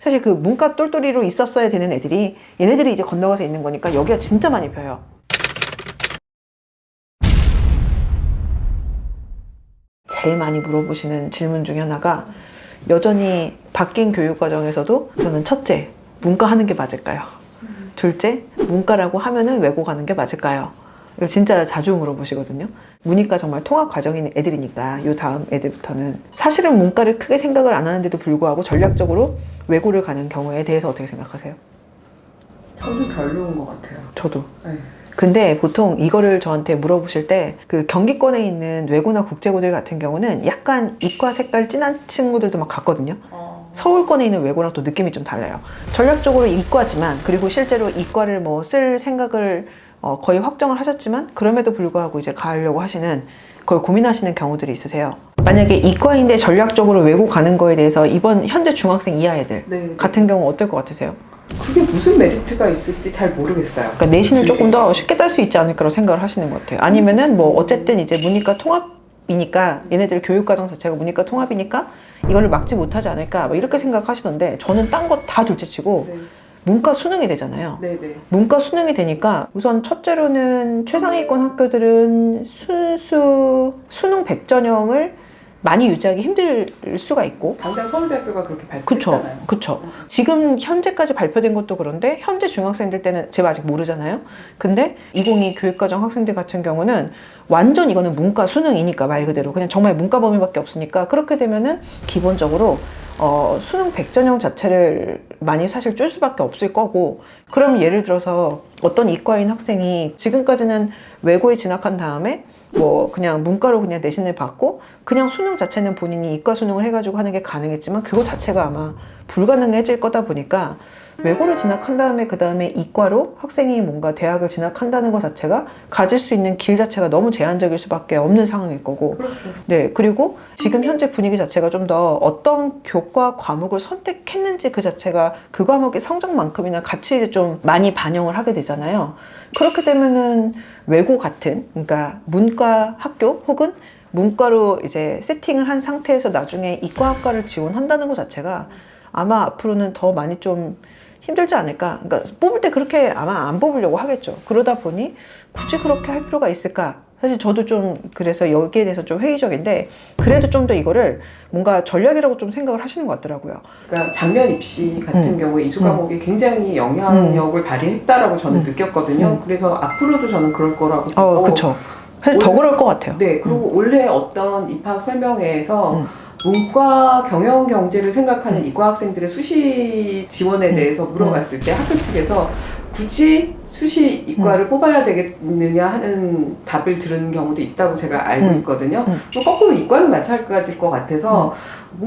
사실 그 문과 똘똘이로 있었어야 되는 애들이 얘네들이 이제 건너가서 있는 거니까 여기가 진짜 많이 펴요. 제일 많이 물어보시는 질문 중에 하나가 여전히 바뀐 교육 과정에서도 저는 첫째, 문과 하는 게 맞을까요? 둘째, 문과라고 하면은 외고 가는 게 맞을까요? 이거 진짜 자주 물어보시거든요. 문이과 정말 통합 과정인 애들이니까 요 다음 애들부터는 사실은 문과를 크게 생각을 안 하는데도 불구하고 전략적으로 외고를 가는 경우에 대해서 어떻게 생각하세요? 저도 별로인 것 같아요. 저도. 네. 근데 보통 이거를 저한테 물어보실 때 그 경기권에 있는 외고나 국제고들 같은 경우는 약간 이과 색깔 진한 친구들도 막 갔거든요. 서울권에 있는 외고랑 또 느낌이 좀 달라요. 전략적으로 이과지만 그리고 실제로 이과를 뭐 쓸 생각을 거의 확정을 하셨지만 그럼에도 불구하고 이제 가려고 하시는 거의 고민하시는 경우들이 있으세요. 만약에 이과인데 전략적으로 외고 가는 거에 대해서 이번 현재 중학생 이하 애들 네. 같은 경우 어떨 것 같으세요? 그게 무슨 메리트가 있을지 잘 모르겠어요. 그러니까 내신을 조금 더 쉽게 딸 수 있지 않을까라고 생각을 하시는 것 같아요. 아니면은 뭐 어쨌든 이제 문이과 통합이니까 얘네들 교육과정 자체가 문이과 통합이니까 이거를 막지 못하지 않을까 뭐 이렇게 생각하시던데 저는 딴 거 다 둘째치고 네. 문과 수능이 되잖아요. 네네. 문과 수능이 되니까 우선 첫째로는 최상위권 학교들은 순수 수능 100전형을 많이 유지하기 힘들 수가 있고 당장 서울대학교가 그렇게 그쵸, 발표했잖아요. 그쵸. 지금 현재까지 발표된 것도 그런데 현재 중학생들 때는 제가 아직 모르잖아요. 근데 2022 교육과정 학생들 같은 경우는 완전 이거는 문과 수능이니까 말 그대로 그냥 정말 문과 범위밖에 없으니까 그렇게 되면은 기본적으로 수능 100전형 자체를 많이 사실 줄 수밖에 없을 거고 그럼 예를 들어서 어떤 이과인 학생이 지금까지는 외고에 진학한 다음에 뭐 그냥 문과로 그냥 내신을 받고 그냥 수능 자체는 본인이 이과 수능을 해가지고 하는 게 가능했지만 그거 자체가 아마 불가능해질 거다 보니까 외고를 진학한 다음에 그 다음에 이과로 학생이 뭔가 대학을 진학한다는 것 자체가 가질 수 있는 길 자체가 너무 제한적일 수밖에 없는 상황일 거고 그렇죠. 네 그리고 지금 현재 분위기 자체가 좀 더 어떤 교과 과목을 선택했는지 그 자체가 그 과목의 성적만큼이나 같이 좀 많이 반영을 하게 되잖아요. 그렇게 되면은 외고 같은 그러니까 문과 학교 혹은 문과로 이제 세팅을 한 상태에서 나중에 이과학과를 지원한다는 것 자체가 아마 앞으로는 더 많이 좀 힘들지 않을까. 그러니까 뽑을 때 그렇게 아마 안 뽑으려고 하겠죠. 그러다 보니 굳이 그렇게 할 필요가 있을까? 사실 저도 좀 그래서 여기에 대해서 좀 회의적인데 그래도 좀 더 이거를 뭔가 전략이라고 좀 생각을 하시는 것 같더라고요. 그러니까 작년 입시 같은 경우에 이수 과목이 굉장히 영향력을 발휘했다라고 저는 느꼈거든요. 그래서 앞으로도 저는 그럴 거라고 보고. 그렇죠. 사실 더 그럴 것 같아요. 네, 그리고 올해 어떤 입학 설명회에서 문과 경영 경제를 생각하는 이과 학생들의 수시 지원에 대해서 물어봤을 때 학교 측에서 굳이 수시 이과를 뽑아야 되겠느냐 하는 답을 들은 경우도 있다고 제가 알고 있거든요. 거꾸로 이과는 마찬가지일 것 같아서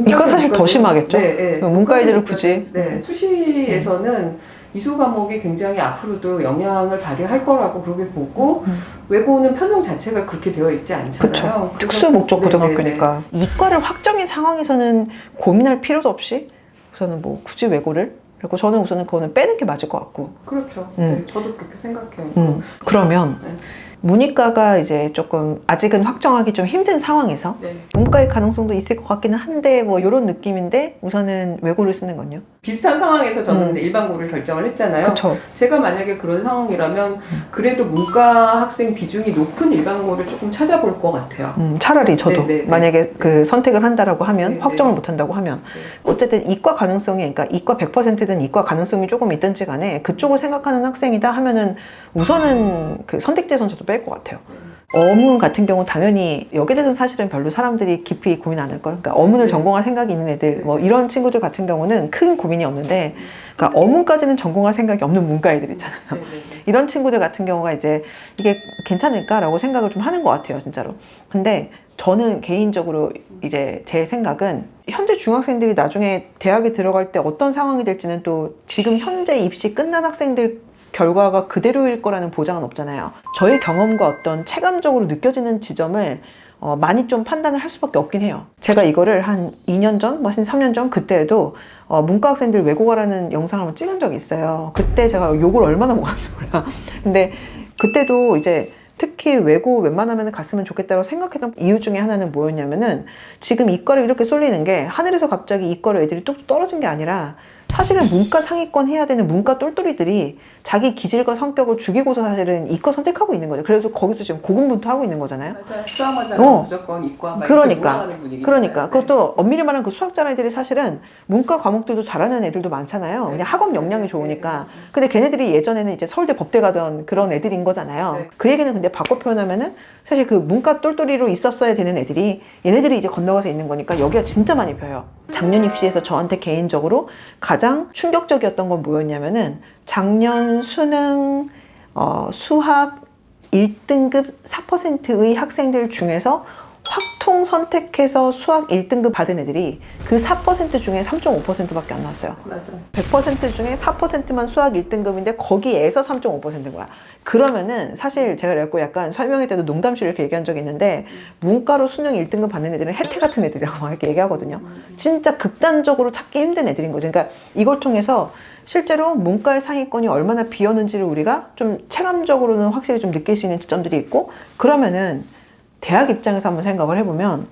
이과 사실 더 심하겠죠. 네, 네. 문과 애들을 굳이 네, 수시에서는 이수 과목이 굉장히 앞으로도 영향을 발휘할 거라고 그렇게 보고 외고는 편성 자체가 그렇게 되어 있지 않잖아요. 그렇죠. 특수 목적 네, 고등학교니까 이과를 확정인 상황에서는 고민할 필요도 없이 우선은 뭐 굳이 외고를 그리고 저는 우선은 그거는 빼는 게 맞을 것 같고 그렇죠. 네, 저도 그렇게 생각해요. 그러면 네. 문이과가 이제 조금 아직은 확정하기 좀 힘든 상황에서 네. 문과의 가능성도 있을 것 같기는 한데 뭐 이런 느낌인데 우선은 외고를 쓰는 건요. 비슷한 상황에서 저는 근데 일반고를 결정을 했잖아요. 그렇죠. 제가 만약에 그런 상황이라면 그래도 문과 학생 비중이 높은 일반고를 조금 찾아볼 것 같아요. 차라리 저도 네, 네, 네. 만약에 그 선택을 한다라고 하면 네, 확정을 네. 못 한다고 하면 네. 어쨌든 이과 가능성이 그러니까 이과 100%든 이과 가능성이 조금 있든지 간에 그쪽을 생각하는 학생이다 하면은 우선은 그 선택지에선 저도 뺄 것 같아요. 어문 같은 경우 당연히 여기에 대해서는 사실은 별로 사람들이 깊이 고민 안 할 걸. 그러니까 어문을 네. 전공할 생각이 있는 애들 뭐 이런 친구들 같은 경우는 큰 고민이 없는데 그러니까 어문까지는 전공할 생각이 없는 문과 애들 있잖아요. 네, 네, 네. 이런 친구들 같은 경우가 이제 이게 괜찮을까라고 생각을 좀 하는 것 같아요, 진짜로. 근데 저는 개인적으로 이제 제 생각은 현재 중학생들이 나중에 대학에 들어갈 때 어떤 상황이 될지는 또 지금 현재 입시 끝난 학생들 결과가 그대로일 거라는 보장은 없잖아요. 저의 경험과 어떤 체감적으로 느껴지는 지점을 많이 좀 판단을 할 수밖에 없긴 해요. 제가 이거를 한 2년 전, 뭐 3년 전 그때에도 문과 학생들 외고 가라는 영상을 한번 찍은 적이 있어요. 그때 제가 욕을 얼마나 먹었는지 몰라. 근데 그때도 이제 특히 외고 웬만하면 갔으면 좋겠다고 생각했던 이유 중에 하나는 뭐였냐면은 지금 이과를 이렇게 쏠리는 게 하늘에서 갑자기 이과로 애들이 뚝뚝 떨어진 게 아니라 사실은 문과 상위권 해야 되는 문과 똘똘이들이 자기 기질과 성격을 죽이고서 사실은 이과 선택하고 있는 거죠. 그래서 거기서 지금 고군분투하고 있는 거잖아요. 맞아요. 수학하자면 무조건 이과 막 이렇게 몰아가는 분위기잖아요. 그러니까 그것도 엄밀히 말하면 그 수학 잘하는 애들이 사실은 문과 과목들도 잘하는 애들도 많잖아요. 그냥 학업 역량이 좋으니까. 근데 걔네들이 예전에는 이제 서울대 법대 가던 그런 애들인 거잖아요. 네. 그 얘기는 근데 바꿔 표현하면은 사실 그 문과 똘똘이로 있었어야 되는 애들이 얘네들이 이제 건너가서 있는 거니까 여기가 진짜 많이 벼요. 작년 입시에서 저한테 개인적으로 가장 충격적이었던 건 뭐였냐면은 작년 수능 수학 1등급 4%의 학생들 중에서 확통 선택해서 수학 1등급 받은 애들이 그 4% 중에 3.5%밖에 안 나왔어요. 맞아. 100% 중에 4%만 수학 1등급인데 거기에서 3.5%인 거야. 그러면은 사실 제가 그래갖고 약간 설명회 때도 농담식으로 이렇게 얘기한 적이 있는데 문과로 수능 1등급 받는 애들은 혜태 같은 애들이라고 막 이렇게 얘기하거든요. 진짜 극단적으로 찾기 힘든 애들인 거죠. 그러니까 이걸 통해서 실제로 문과의 상위권이 얼마나 비었는지를 우리가 좀 체감적으로는 확실히 좀 느낄 수 있는 지점들이 있고, 그러면은 대학 입장에서 한번 생각을 해보면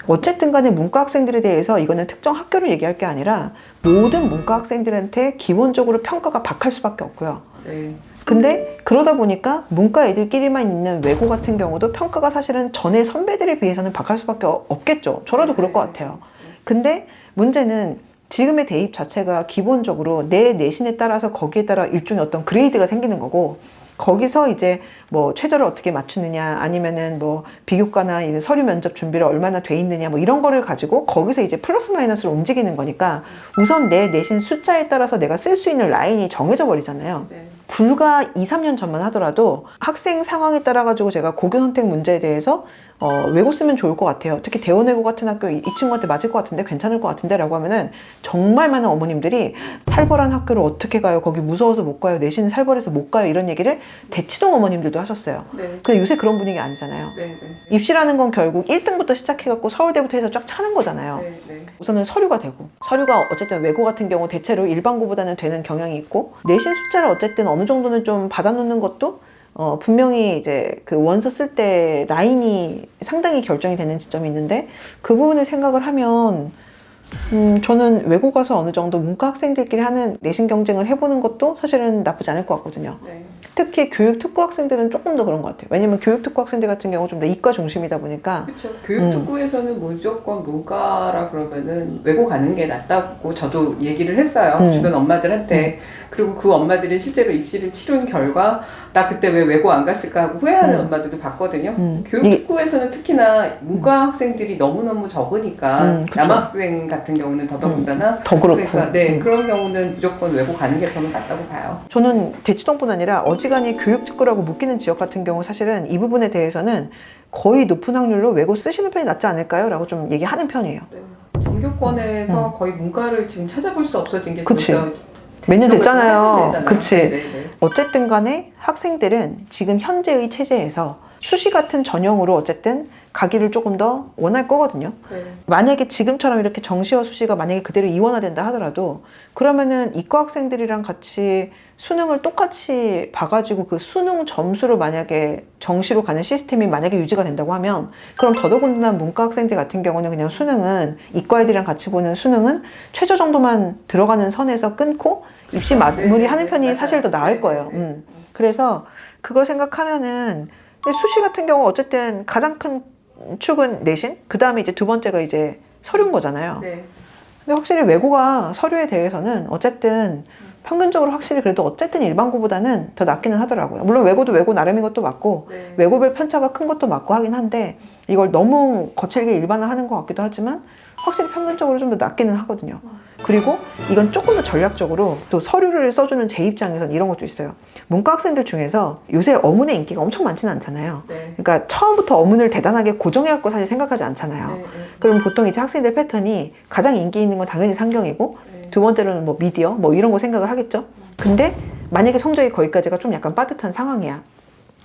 어쨌든 간에 문과 학생들에 대해서 이거는 특정 학교를 얘기할 게 아니라 모든 문과 학생들한테 기본적으로 평가가 박할 수밖에 없고요. 네. 근데 그러다 보니까 문과 애들끼리만 있는 외고 같은 경우도 평가가 사실은 전에 선배들에 비해서는 박할 수밖에 없겠죠. 저라도 그럴 것 같아요. 근데 문제는 지금의 대입 자체가 기본적으로 내 내신에 따라서 거기에 따라 일종의 어떤 그레이드가 생기는 거고, 거기서 이제 뭐 최저를 어떻게 맞추느냐, 아니면은 뭐 비교과나 이제 서류 면접 준비를 얼마나 돼 있느냐, 뭐 이런 거를 가지고 거기서 이제 플러스 마이너스로 움직이는 거니까 우선 내 내신 숫자에 따라서 내가 쓸 수 있는 라인이 정해져 버리잖아요. 네. 불과 2, 3년 전만 하더라도 학생 상황에 따라 가지고 제가 고교 선택 문제에 대해서 외고 쓰면 좋을 것 같아요. 특히 대원외고 같은 학교 이 친구한테 맞을 것 같은데, 괜찮을 것 같은데 라고 하면은 정말 많은 어머님들이 살벌한 학교를 어떻게 가요? 거기 무서워서 못 가요? 내신 살벌해서 못 가요? 이런 얘기를 대치동 어머님들도 하셨어요. 네. 근데 요새 그런 분위기 아니잖아요. 네. 입시라는 건 결국 1등부터 시작해갖고 서울대부터 해서 쫙 차는 거잖아요. 네. 우선은 서류가 되고, 서류가 어쨌든 외고 같은 경우 대체로 일반고보다는 되는 경향이 있고, 내신 숫자를 어쨌든 어느 정도는 좀 받아놓는 것도 분명히 이제 그 원서 쓸 때 라인이 상당히 결정이 되는 지점이 있는데, 그 부분을 생각을 하면 저는 외고 가서 어느 정도 문과 학생들끼리 하는 내신 경쟁을 해보는 것도 사실은 나쁘지 않을 것 같거든요. 네. 특히 교육특구 학생들은 조금 더 그런 것 같아요. 왜냐면 교육특구 학생들 같은 경우 좀 더 이과 중심이다 보니까. 그렇죠. 교육특구에서는 무조건 문과라 그러면은 외고 가는 게 낫다고 저도 얘기를 했어요. 주변 엄마들한테. 그리고 그 엄마들이 실제로 입시를 치른 결과 나 그때 왜 외고 안 갔을까 하고 후회하는 엄마들도 봤거든요. 교육특구에서는 특히나 문과 학생들이 너무너무 적으니까 남학생 같은 경우는 더더군다나 더 그렇고. 그러니까 그런 경우는 무조건 외고 가는 게 저는 낫다고 봐요. 저는 대치동뿐 아니라 어지간히 교육특구라고 묶이는 지역 같은 경우 사실은 이 부분에 대해서는 거의 높은 확률로 외고 쓰시는 편이 낫지 않을까요? 라고 좀 얘기하는 편이에요. 네. 전교권에서 거의 문과를 지금 찾아볼 수 없어진 게 그치. 벌써 몇 년 됐잖아요. 그치. 네네. 어쨌든 간에 학생들은 지금 현재의 체제에서 수시 같은 전형으로 어쨌든 가기를 조금 더 원할 거거든요. 네. 만약에 지금처럼 이렇게 정시와 수시가 만약에 그대로 이원화된다 하더라도, 그러면은 이과 학생들이랑 같이 수능을 똑같이 봐가지고 그 수능 점수로 만약에 정시로 가는 시스템이 만약에 유지가 된다고 하면, 그럼 더더군다나 문과 학생들 같은 경우는 그냥 수능은 이과 애들이랑 같이 보는 수능은 최저 정도만 들어가는 선에서 끊고 입시 마무리하는 편이 사실 더 나을 거예요. 그래서 그걸 생각하면은, 근데 수시 같은 경우 어쨌든 가장 큰 축은 내신, 그 다음에 이제 두 번째가 이제 서류인 거잖아요. 네. 근데 확실히 외고가 서류에 대해서는 어쨌든 평균적으로 확실히 그래도 어쨌든 일반고보다는 더 낫기는 하더라고요. 물론 외고도 외고 나름인 것도 맞고, 네. 외고별 편차가 큰 것도 맞고 하긴 한데, 이걸 너무 거칠게 일반화하는 것 같기도 하지만 확실히 평균적으로 좀 더 낫기는 하거든요. 그리고 이건 조금 더 전략적으로 또 서류를 써주는 제 입장에서는 이런 것도 있어요. 문과 학생들 중에서 요새 어문의 인기가 엄청 많지는 않잖아요. 네. 그러니까 처음부터 어문을 대단하게 고정해갖고 사실 생각하지 않잖아요. 네. 그럼 보통 이제 학생들 패턴이 가장 인기 있는 건 당연히 상경이고, 네. 두 번째로는 뭐 미디어 뭐 이런 거 생각을 하겠죠. 근데 만약에 성적이 거기까지가 좀 약간 빠듯한 상황이야.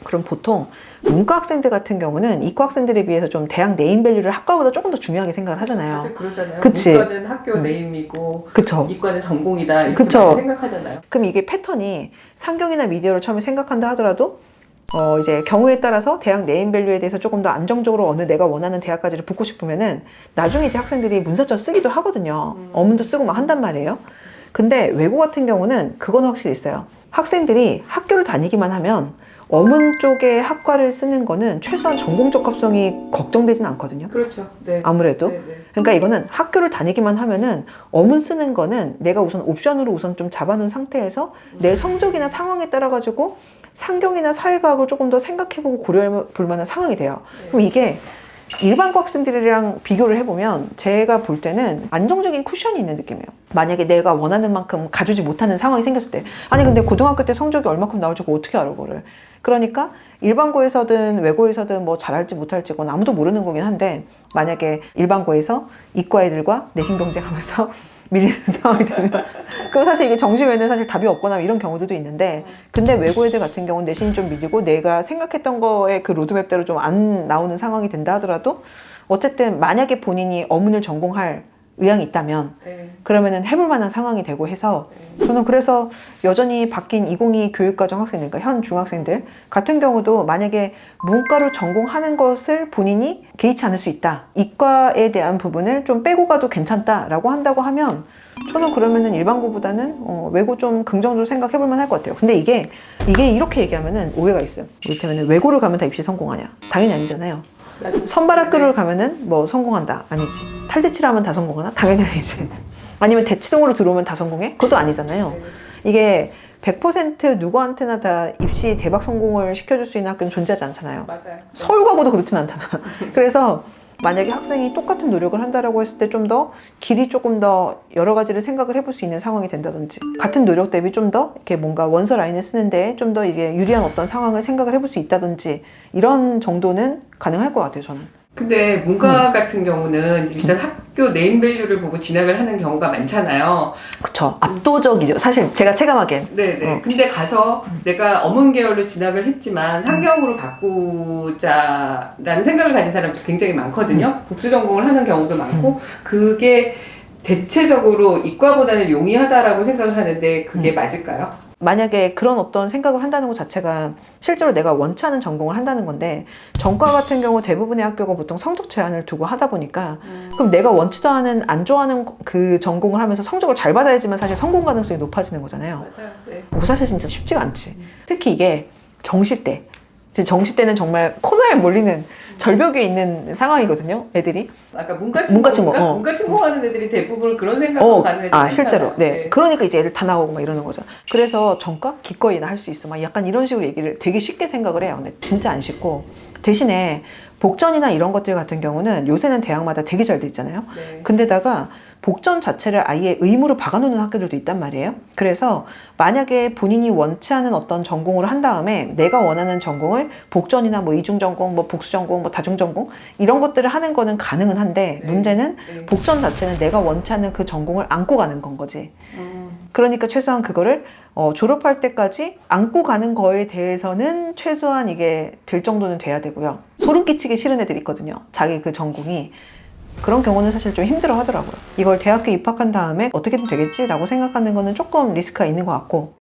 그럼 보통 문과 학생들 같은 경우는 이과 학생들에 비해서 좀 대학 네임밸류를 학과보다 조금 더 중요하게 생각을 하잖아요. 다들 그러잖아요. 그치? 문과는 학교 네임이고 그쵸. 이과는 전공이다 이렇게 그쵸. 많이 생각하잖아요. 그럼 이게 패턴이 상경이나 미디어를 처음에 생각한다 하더라도 이제 경우에 따라서 대학 네임밸류에 대해서 조금 더 안정적으로 어느 내가 원하는 대학까지를 붙고 싶으면은 나중에 이제 학생들이 문서점 쓰기도 하거든요. 어문도 쓰고 막 한단 말이에요. 근데 외고 같은 경우는 그건 확실히 있어요. 학생들이 학교를 다니기만 하면 어문 쪽의 학과를 쓰는 거는 최소한 전공적 합성이 걱정되진 않거든요. 그렇죠. 네. 아무래도. 네, 네. 그러니까 이거는 학교를 다니기만 하면은 어문 쓰는 거는 내가 우선 옵션으로 우선 좀 잡아놓은 상태에서 내 성적이나 상황에 따라 가지고 상경이나 사회과학을 조금 더 생각해보고 고려해 볼 만한 상황이 돼요. 그럼 이게 일반고 학생들이랑 비교를 해보면 제가 볼 때는 안정적인 쿠션이 있는 느낌이에요. 만약에 내가 원하는 만큼 가주지 못하는 상황이 생겼을 때, 아니 근데 고등학교 때 성적이 얼마큼 나올지 그거 어떻게 알아 그거를. 그러니까 일반고에서든 외고에서든 뭐 잘할지 못할지 그건 아무도 모르는 거긴 한데, 만약에 일반고에서 이과 애들과 내신 경쟁하면서 밀리는 상황이 되면 그럼 사실 이게 정시외에는 사실 답이 없거나 이런 경우들도 있는데, 근데 외고 애들 같은 경우는 내신이 좀 밀리고 내가 생각했던 거에 그 로드맵대로 좀 안 나오는 상황이 된다 하더라도 어쨌든 만약에 본인이 어문을 전공할 의향이 있다면 네. 그러면은 해볼 만한 상황이 되고 해서, 저는 그래서 여전히 바뀐 2022 교육과정 학생들, 그러니까 현 중학생들 같은 경우도 만약에 문과로 전공하는 것을 본인이 개의치 않을 수 있다, 이과에 대한 부분을 좀 빼고 가도 괜찮다라고 한다고 하면 저는 그러면은 일반고보다는 외고 좀 긍정적으로 생각해볼 만할 것 같아요. 근데 이게 이렇게 얘기하면은 오해가 있어요. 이를테면 외고를 가면 다 입시 성공하냐? 당연히 아니잖아요. 선발학교를 가면은 뭐 성공한다? 아니지. 탈대치를 하면 다 성공하나? 당연히 아니지. 아니면 대치동으로 들어오면 다 성공해? 그것도 아니잖아요. 이게 100% 누구한테나 다 입시 대박 성공을 시켜줄 수 있는 학교는 존재하지 않잖아요. 맞아요. 서울과고도 그렇진 않잖아. 그래서 만약에 학생이 똑같은 노력을 한다라고 했을 때 좀 더 길이 조금 더 여러 가지를 생각을 해볼 수 있는 상황이 된다든지, 같은 노력 대비 좀 더 이렇게 뭔가 원서 라인을 쓰는데 좀 더 이게 유리한 어떤 상황을 생각을 해볼 수 있다든지, 이런 정도는 가능할 것 같아요, 저는. 근데 문과 같은 경우는 일단 학교 네임밸류를 보고 진학을 하는 경우가 많잖아요. 그쵸. 압도적이죠. 사실 제가 체감하기엔. 네네. 근데 가서 내가 어문 계열로 진학을 했지만 상경으로 바꾸자라는 생각을 가진 사람들이 굉장히 많거든요. 복수 전공을 하는 경우도 많고, 그게 대체적으로 이과보다는 용이하다라고 생각을 하는데 그게 맞을까요? 만약에 그런 어떤 생각을 한다는 것 자체가 실제로 내가 원치 않은 전공을 한다는 건데, 전과 같은 경우 대부분의 학교가 보통 성적 제한을 두고 하다 보니까 그럼 내가 원치도 않은, 안 좋아하는 그 전공을 하면서 성적을 잘 받아야지만 사실 성공 가능성이 높아지는 거잖아요. 맞아요. 네. 그거 사실 진짜 쉽지가 않지. 특히 이게 정시 때, 정시 때는 정말 코너에 몰리는 절벽에 있는 상황이거든요, 애들이. 아까 문과친구 하는 애들이 대부분 그런 생각으로 가는 애들이 많잖아요. 실제로. 네. 그러니까 이제 애들 다 나오고 막 이러는 거죠. 그래서 전과? 기꺼이나 할 수 있어. 막 약간 이런 식으로 얘기를 되게 쉽게 생각을 해요. 근데 진짜 안 쉽고. 대신에 복전이나 이런 것들 같은 경우는 요새는 대학마다 되게 잘 돼 있잖아요. 네. 근데다가 복전 자체를 아예 의무로 박아놓는 학교들도 있단 말이에요. 그래서 만약에 본인이 원치 않은 어떤 전공을 한 다음에 내가 원하는 전공을 복전이나 뭐 이중전공, 뭐 복수전공, 뭐 다중전공 이런 것들을 하는 거는 가능은 한데, 네. 문제는 네. 복전 자체는 내가 원치 않는 그 전공을 안고 가는 건 거지. 그러니까 최소한 그거를 졸업할 때까지 안고 가는 거에 대해서는 최소한 이게 될 정도는 돼야 되고요. 소름 끼치기 싫은 애들이 있거든요. 자기 그 전공이. 그런 경우는 사실 좀 힘들어 하더라고요. 이걸 대학교 입학한 다음에 어떻게든 되겠지라고 생각하는 거는 조금 리스크가 있는 것 같고,